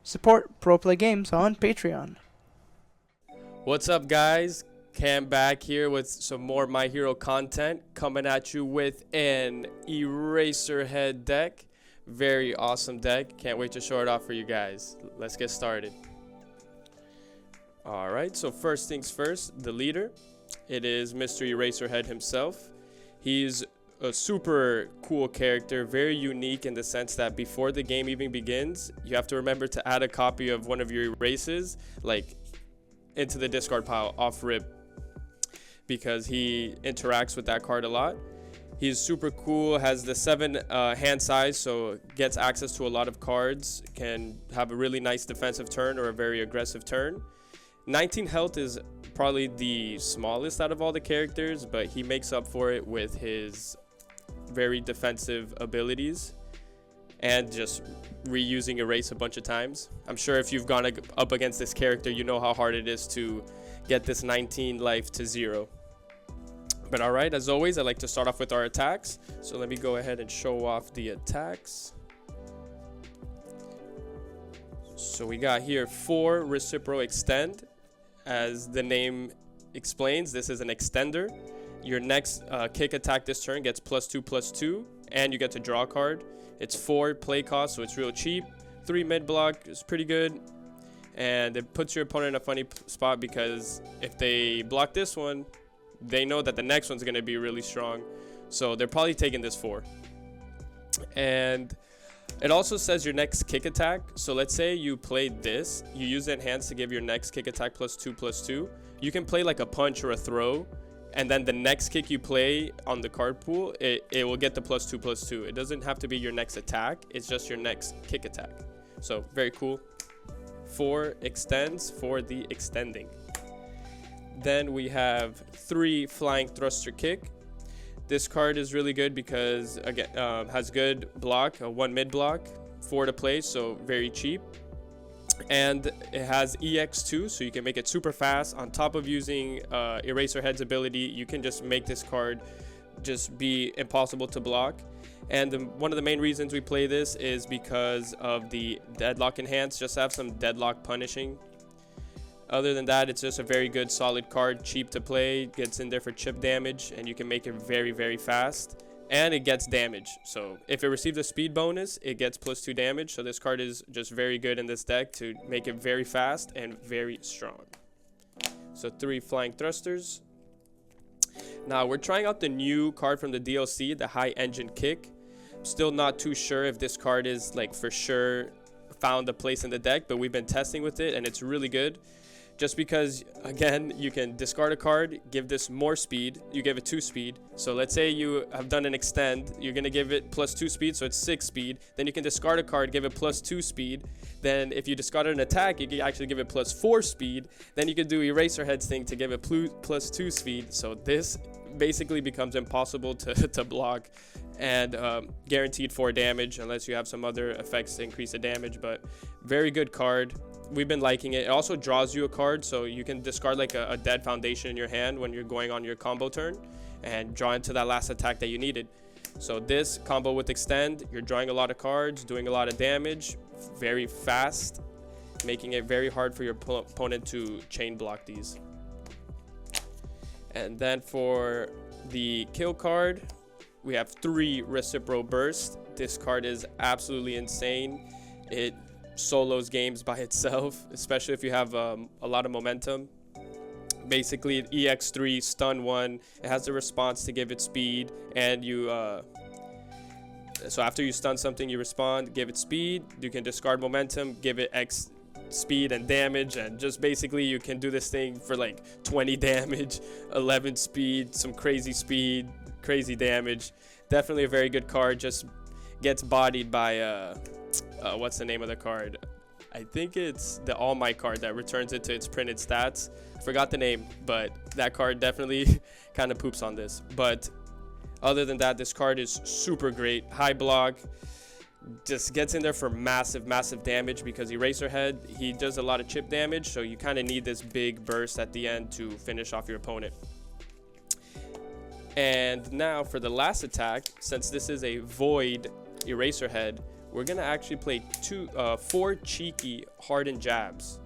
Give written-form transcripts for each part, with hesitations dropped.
Support Pro Play Games on Patreon. What's up, guys? Cam back here with some more My Hero content, coming at you with an Eraserhead deck. Very awesome deck. Can't wait to show it off for you guys. Let's get started. Alright, so first things first, the leader. It is Mr. Eraserhead himself. He's a super cool character, very unique in the sense that before the game even begins, you have to remember to add a copy of one of your erases, like, into the discard pile off rip, because he interacts with that card a lot. He's super cool, has the 7 hand size, so gets access to a lot of cards, can have a really nice defensive turn or a very aggressive turn. 19 health is probably the smallest out of all the characters, but he makes up for it with his very defensive abilities and just reusing erase a bunch of times. I'm sure if you've gone up against this character, you know how hard it is to get this 19 life to 0. But alright, as always, I like to start off with our attacks. So let me go ahead and show off the attacks. So we got here 4 Reciprocal Extend. As the name explains, this is an extender. Your next kick attack this turn gets +2/+2, and you get to draw a card. It's 4 play cost, so it's real cheap. 3 mid block is pretty good, and it puts your opponent in a funny spot because if they block this one, they know that the next one's going to be really strong, so they're probably taking this 4. And it also says your next kick attack. So let's say you played this, you use enhance to give your next kick attack +2/+2. You can play like a punch or a throw, and then the next kick you play on the card pool, it will get the +2/+2. It doesn't have to be your next attack, it's just your next kick attack. So very cool. 4 extends for the extending. Then we have 3 Flying Thruster Kick. This card is really good because again has good block, a 1 mid block, 4 to play, so very cheap. And it has EX2, so you can make it super fast. On top of using Eraserhead's ability, you can just make this card just be impossible to block. And one of the main reasons we play this is because of the Deadlock Enhance, just have some Deadlock punishing. Other than that, it's just a very good solid card, cheap to play, gets in there for chip damage, and you can make it very, very fast. And it gets damage, so if it receives a speed bonus, it gets +2 damage. So this card is just very good in this deck to make it very fast and very strong. So 3 Flying Thrusters. Now we're trying out the new card from the DLC, the High Engine Kick. Still not too sure if this card is like for sure found a place in the deck, but we've been testing with it and it's really good. Just because, again, you can discard a card, give this more speed, you give it 2 speed. So let's say you have done an extend, you're going to give it +2 speed, so it's 6 speed. Then you can discard a card, give it +2 speed. Then if you discard an attack, you can actually give it +4 speed. Then you can do Eraserhead's thing to give it +2 speed. So this basically becomes impossible to block and guaranteed 4 damage unless you have some other effects to increase the damage. But very good card. We've been liking it. It also draws you a card, so you can discard like a dead foundation in your hand when you're going on your combo turn and draw into that last attack that you needed. So this combo with extend, you're drawing a lot of cards, doing a lot of damage, very fast, making it very hard for your opponent to chain block these. And then for the kill card, we have 3 Reciprocal Burst. This card is absolutely insane. It solos games by itself, especially if you have a lot of momentum. Basically, EX3, stun 1, it has the response to give it speed, and you so after you stun something, you respond, give it speed, you can discard momentum, give it X speed and damage, and just basically you can do this thing for like 20 damage, 11 speed, some crazy speed, crazy damage. Definitely a very good card. Just gets bodied by what's the name of the card? I think it's the All Might card that returns it to its printed stats. I forgot the name, but that card definitely kind of poops on this. But other than that, this card is super great. High block, just gets in there for massive damage because Eraserhead, he does a lot of chip damage, so you kind of need this big burst at the end to finish off your opponent. And now for the last attack, since this is a Void Eraserhead, we're gonna actually play 4 cheeky hardened jabs.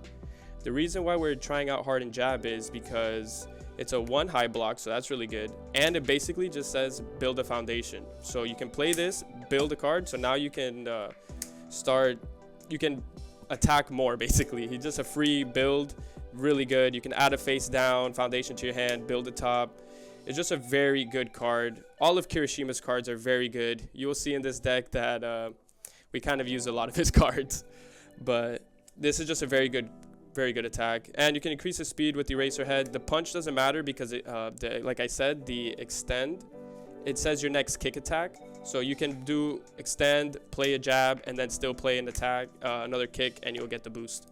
The reason why we're trying out hardened jab is because it's a 1 high block, so that's really good, and it basically just says build a foundation. So you can play this, build a card, so now you can attack more. Basically, he's just a free build, really good. You can add a face down foundation to your hand, build a top. It's just a very good card. All of Kirishima's cards are very good. You will see in this deck that we kind of use a lot of his cards, but this is just a very good attack. And you can increase the speed with the Eraserhead. The punch doesn't matter because like I said, the extend, it says your next kick attack, so you can do extend, play a jab, and then still play an attack, another kick, and you'll get the boost.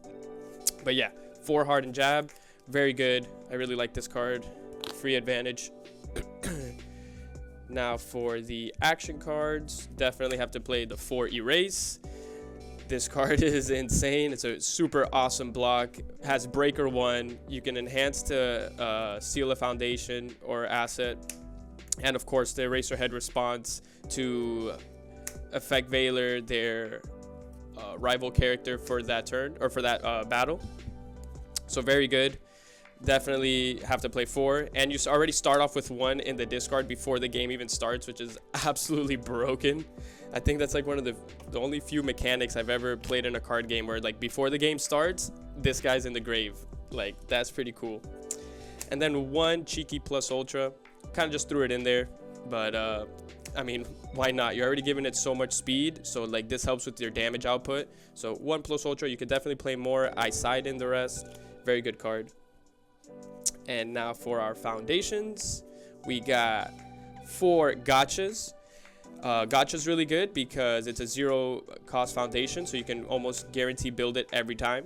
But yeah, 4 hardened jab, very good. I really like this card. Free advantage. Now for the action cards, definitely have to play the 4 erase. This card is insane. It's a super awesome block. Has breaker 1. You can enhance to seal a foundation or asset, and of course the Eraserhead response to affect Veiler, their rival character, for that turn or for that battle. So very good. Definitely have to play 4, and you already start off with 1 in the discard before the game even starts, which is absolutely broken. I think that's like one of the only few mechanics I've ever played in a card game where, like, before the game starts, this guy's in the grave. Like, that's pretty cool. And then 1 cheeky plus ultra, kind of just threw it in there, but I mean, why not? You're already giving it so much speed, so like this helps with your damage output. So 1 plus ultra, you could definitely play more. I side in the rest. Very good card. And now for our foundations, we got 4 gotchas. Gotcha's really good because it's a 0 cost foundation, so you can almost guarantee build it every time.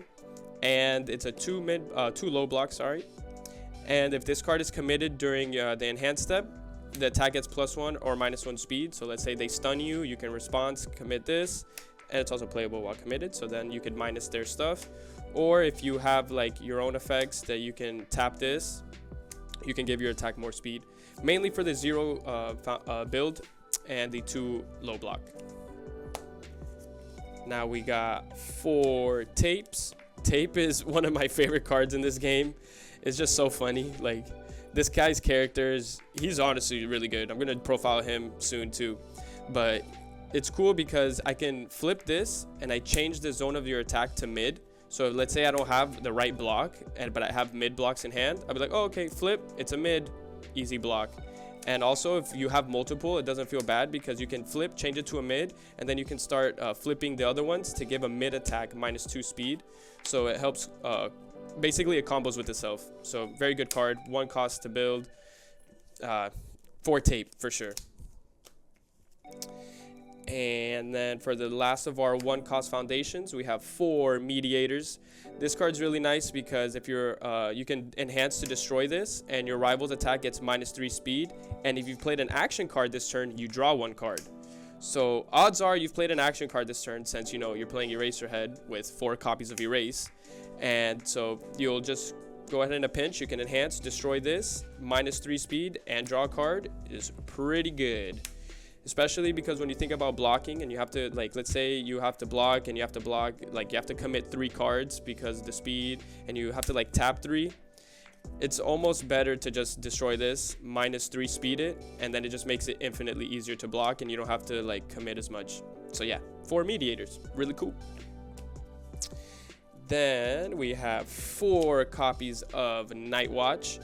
And it's a 2 low block, sorry. And if this card is committed during the enhanced step, the attack gets +1 or -1 speed. So let's say they stun you, you can response, commit this, and it's also playable while committed, so then you could minus their stuff. Or if you have like your own effects that you can tap this, you can give your attack more speed. Mainly for the 0 build and the 2 low block. Now we got 4 tapes. Tape is one of my favorite cards in this game. It's just so funny. Like, this guy's characters, he's honestly really good. I'm gonna profile him soon too, but it's cool because I can flip this and I change the zone of your attack to mid. So let's say I don't have the right block, but I have mid blocks in hand. I'll be like, oh, okay, flip, it's a mid, easy block. And also, if you have multiple, it doesn't feel bad because you can flip, change it to a mid, and then you can start flipping the other ones to give a mid attack -2 speed. So it helps, basically it combos with itself. So very good card, 1 cost to build, 4 tape for sure. And then for the last of our 1 cost foundations, we have 4 mediators. This card's really nice because if you're you can enhance to destroy this, and your rival's attack gets -3 speed. And if you've played an action card this turn, you draw 1 card. So odds are you've played an action card this turn, since you know you're playing Eraserhead with 4 copies of Erase. And so you'll just go ahead in a pinch, you can enhance, destroy this, -3 speed, and draw a card. It is pretty good. Especially because when you think about blocking and you have to, like, let's say you have to block and you have to block, like, you have to commit 3 cards because of the speed, and you have to like tap 3, it's almost better to just destroy this, -3 speed it, and then it just makes it infinitely easier to block and you don't have to like commit as much. So yeah, 4 mediators, really cool. Then we have 4 copies of Night Watch.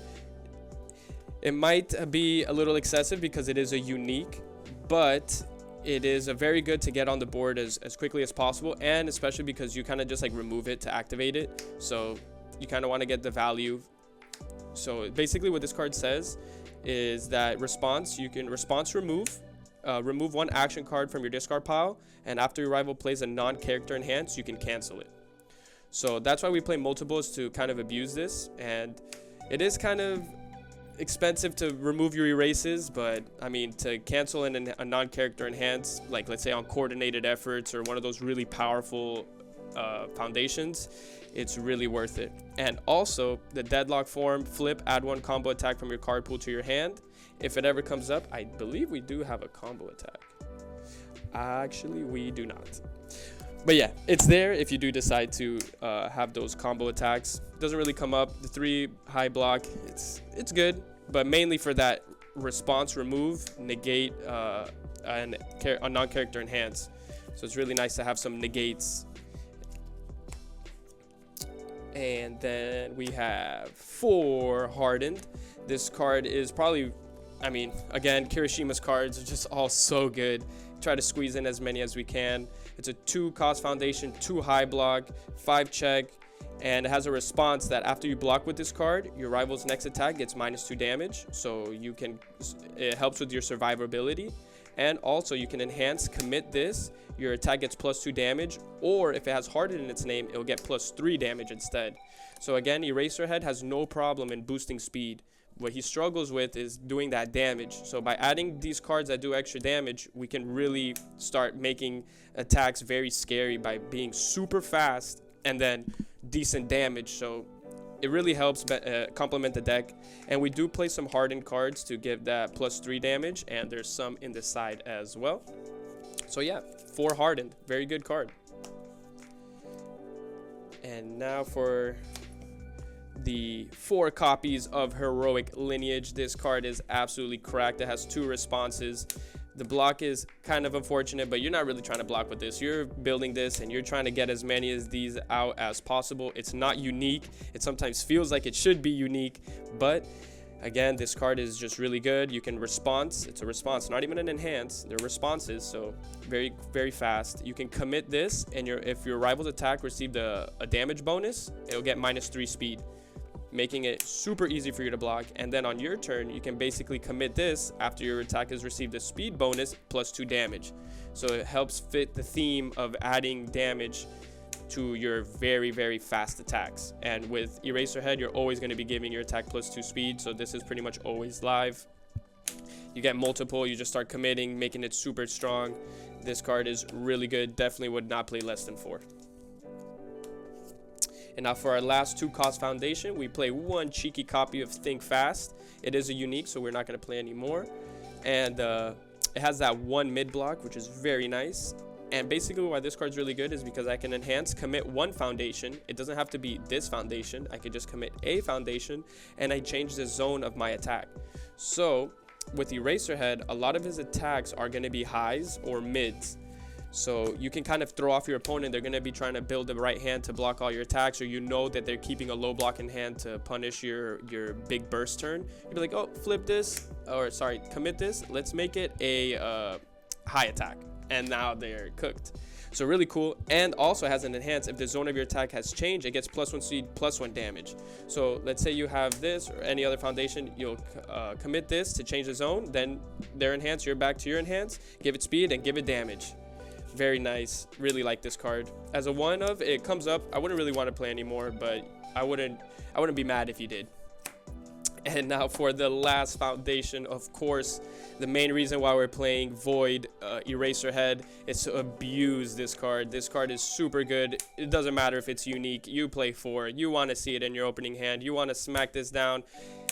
It might be a little excessive because it is a unique, but it is a very good to get on the board as quickly as possible, and especially because you kind of just like remove it to activate it, so you kind of want to get the value. So basically what this card says is that you can response remove 1 action card from your discard pile, and after your rival plays a non-character enhance, you can cancel it. So that's why we play multiples, to kind of abuse this, and it is kind of expensive to remove your erases, but I mean, to cancel in a non-character enhance, like let's say on coordinated efforts or one of those really powerful foundations, it's really worth it. And also the deadlock form, flip, add 1 combo attack from your card pool to your hand. If it ever comes up, I believe we do have a combo attack. Actually, we do not. But yeah, it's there if you do decide to have those combo attacks. Doesn't really come up. The 3 high block, it's good, but mainly for that response remove, negate, and a non-character enhance. So it's really nice to have some negates. And then we have 4 hardened. This card is probably, I mean, again, Kirishima's cards are just all so good. Try to squeeze in as many as we can. It's a 2 cost foundation, 2 high block, 5 check, and it has a response that after you block with this card, your rival's next attack gets -2 damage. So you can, it helps with your survivability. And also you can enhance, commit this, your attack gets +2 damage, or if it has hardened in its name, it'll get +3 damage instead. So again, Eraserhead has no problem in boosting speed. What he struggles with is doing that damage. So by adding these cards that do extra damage, we can really start making attacks very scary by being super fast and then decent damage. So it really helps complement the deck. And we do play some hardened cards to give that +3 damage, and there's some in the side as well. So yeah, 4 hardened, very good card. And now for the 4 copies of Heroic Lineage. This card is absolutely cracked. It has 2 responses. The block is kind of unfortunate, but you're not really trying to block with this. You're building this and you're trying to get as many of these out as possible. It's not unique. It sometimes feels like it should be unique, but again, this card is just really good. You can response. It's a response, not even an enhance. They're responses, so very, very fast. You can commit this, and if your rival's attack received a damage bonus, it'll get -3 speed, making it super easy for you to block. And then on your turn, you can basically commit this after your attack has received a speed bonus +2 damage. So it helps fit the theme of adding damage to your very, very fast attacks. And with Eraserhead, you're always going to be giving your attack +2 speed, so this is pretty much always live. You get multiple, you just start committing, making it super strong. This card is really good. Definitely would not play less than 4. And now for our last 2 cost foundation, we play 1 cheeky copy of Think Fast. It is a unique, so we're not going to play anymore. And it has that 1 mid block, which is very nice. And basically why this card's really good is because I can enhance, commit 1 foundation. It doesn't have to be this foundation. I could just commit a foundation, and I change the zone of my attack. So with Eraserhead, a lot of his attacks are going to be highs or mids. So you can kind of throw off your opponent. They're going to be trying to build the right hand to block all your attacks, or you know that they're keeping a low block in hand to punish your big burst turn. You'd be like, oh, flip this, or sorry, commit this. Let's make it a high attack. And now they're cooked. So really cool. And also has an enhance. If the zone of your attack has changed, it gets +1 speed, +1 damage. So let's say you have this or any other foundation, you'll commit this to change the zone, then their enhance, you're back to your enhance, give it speed and give it damage. Very nice. Really like this card. As a 1 of, it comes up. I wouldn't really want to play anymore, but I wouldn't be mad if you did. And now for the last foundation, of course, the main reason why we're playing Void Eraserhead is to abuse this card. This card is super good. It doesn't matter if it's unique. You play 4. You want to see it in your opening hand. You want to smack this down.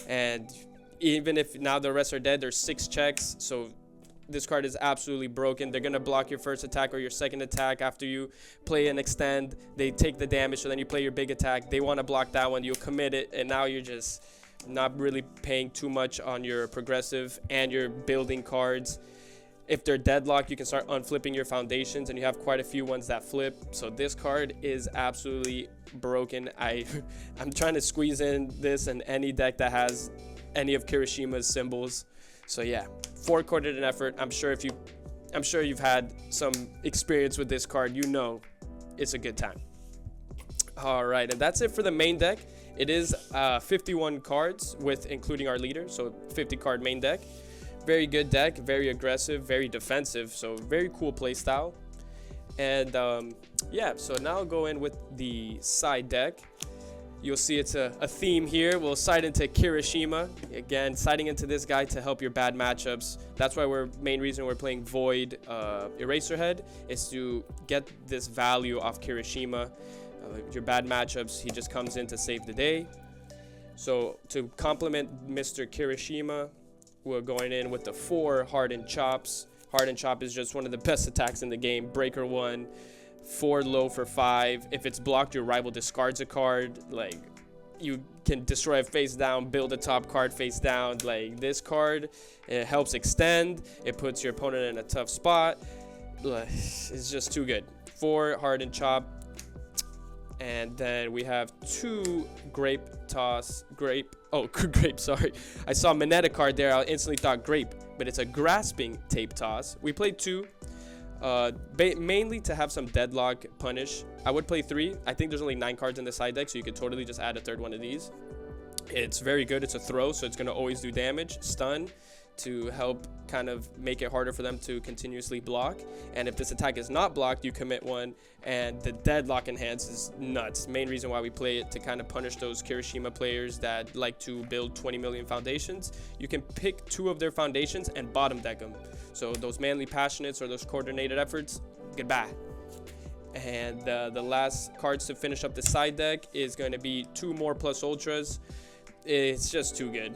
And even if now the rest are dead, there's 6 checks. So this card is absolutely broken. They're going to block your first attack or your second attack after you play an extend. They take the damage, so then you play your big attack. They want to block that one. You'll commit it, and now you're just not really paying too much on your progressive and your building cards. If they're deadlocked, you can start unflipping your foundations, and you have quite a few ones that flip. So this card is absolutely broken. I'm trying to squeeze in this in any deck that has any of Kirishima's symbols. So yeah, 4 coordinated effort. I'm sure you've had some experience with this card. You know it's a good time. All right, and that's it for the main deck. It is 51 cards with including our leader, so 50 card main deck. Very good deck, very aggressive, very defensive, so very cool play style. And yeah, so now I'll go in with the side deck. You'll see it's a theme here. We'll side into Kirishima. Again, siding into this guy to help your bad matchups. That's why main reason we're playing Void Eraserhead is to get this value off Kirishima. Your bad matchups, he just comes in to save the day. So to complement Mr. Kirishima, we're going in with the 4 hardened chops. Hardened Chop is just one of the best attacks in the game. Breaker 1, 4 low for 5. If it's blocked, your rival discards a card. Like, you can destroy it face down, build a top card face down. Like, this card, it helps extend. It puts your opponent in a tough spot. It's just too good. 4 Hardened Chop. And then we have 2 Grape, sorry. I saw Mineta card there. I instantly thought Grape, but it's a Grasping Tape Toss. We played 2, mainly to have some Deadlock punish. I would play 3. I think there's only 9 cards in the side deck, so you could totally just add a third one of these. It's very good. It's a throw, so it's going to always do damage. Stun to help kind of make it harder for them to continuously block. And if this attack is not blocked, you commit 1, and the Deadlock Enhance is nuts. Main reason why we play it, to kind of punish those Kirishima players that like to build 20 million foundations. You can pick 2 of their foundations and bottom deck them. So those Manly Passionates or those coordinated efforts, goodbye. And the last cards to finish up the side deck is going to be 2 more Plus Ultras. It's just too good.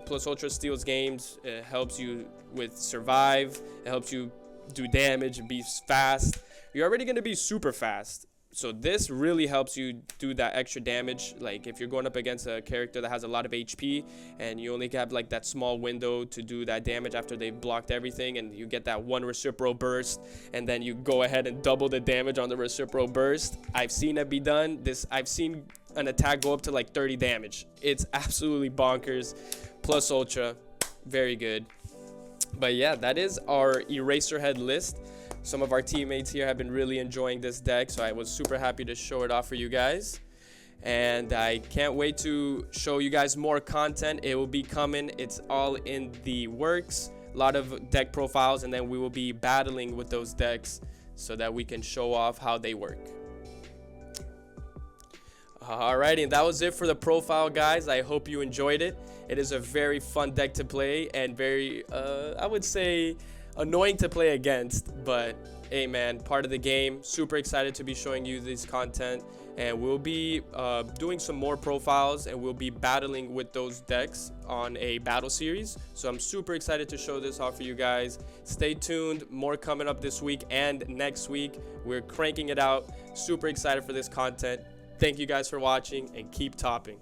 Plus Ultra steals games. It helps you with survive. It helps you do damage and be fast. You're already going to be super fast. So this really helps you do that extra damage. Like, if you're going up against a character that has a lot of HP and you only have like that small window to do that damage after they've blocked everything, and you get that 1 reciprocal burst, and then you go ahead and double the damage on the reciprocal burst. I've seen it be done. I've seen an attack go up to like 30 damage. It's absolutely bonkers. Plus Ultra, very good. But yeah, that is our Eraserhead list. Some of our teammates here have been really enjoying this deck, so I was super happy to show it off for you guys. And I can't wait to show you guys more content. It will be coming. It's all in the works. A lot of deck profiles, and then we will be battling with those decks so that we can show off how they work. Alrighty, and that was it for the profile, guys. I hope you enjoyed it. It is a very fun deck to play, and very, I would say, annoying to play against. But hey, man, part of the game. Super excited to be showing you this content, and we'll be doing some more profiles, and we'll be battling with those decks on a battle series. So I'm super excited to show this off for you guys. Stay tuned. More coming up this week and next week. We're cranking it out. Super excited for this content. Thank you guys for watching, and keep topping.